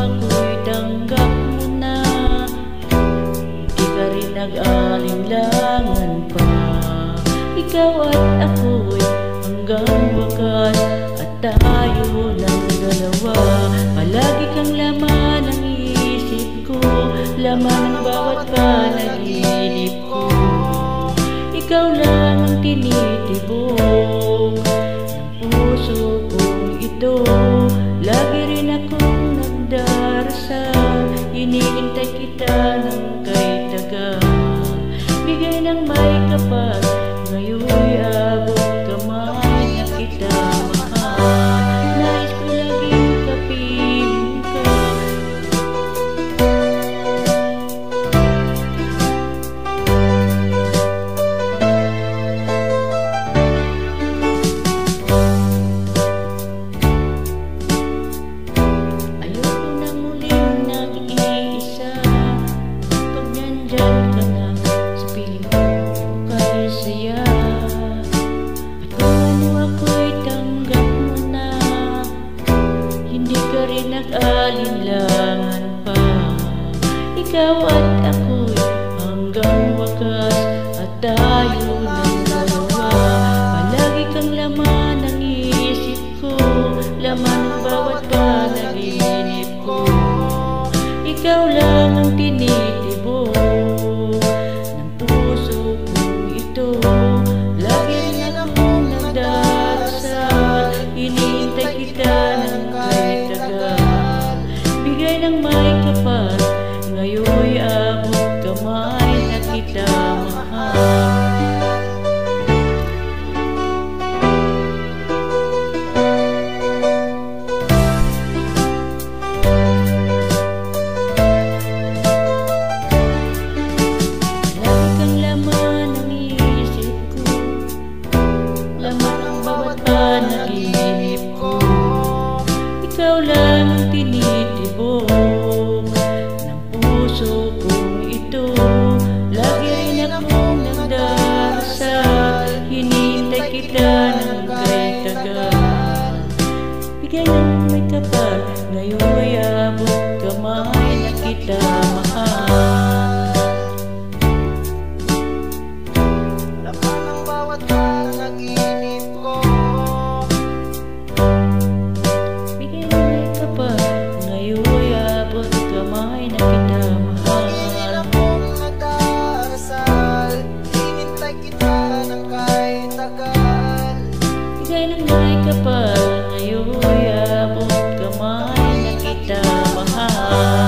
ako'y tanggap mo na. Di ka rin nag-alinlangan pa. Ikaw at ako'y hanggang wakas, at tayo ng dalawa. Palagi kang laman ng isip ko, laman ng bawat panaginip ko. Ikaw lang ang tinitibok ng puso kong ito. Lagi rin akong nagdarasal, hinihintay kita ng kay tagal. Bigay ng may kapal, ngayon'y abot kamay na kita mahal. Nais ko laging kapiling ka. Ayoko na muling nag-iisa, pag nandyan ka na sa piling ko kahit saya. At kung ano ako'y tanggap mo na, hindi ka rin nag-alinlangan pa. Ikaw at ako'y hanggang wakas, at tayo ng dalawa. Palagi kang laman ng isip ko, laman ng bawat panaginip ko. Ikaw lang ang tinitibok ng puso kong ito. Lagi rin akong nagdarasal, hinihintay kita ng kahit tagal. Bigay ng may kapal, ngayon'y abot kamay na kita mahal. Lagi kang laman ng isip ko, laman ng bawat panaginip ko. Ikaw lang ang tinitibok ng puso kong ito. Lagi rin akong nagdarasal, hinihintay kita ng kay tagal. Bigay ng may kapal, ngayon'y abot kamay na kita mahal. Laman ng bawat panaginip ko. Bigay ng may kapal, ngayon'y abot kamay na kita mahal. Lagi akong nagdarasal, hinihintay kita ng kahit tagal. Bigay ng may kapal, ngayon'y abot kamay na kita mahal.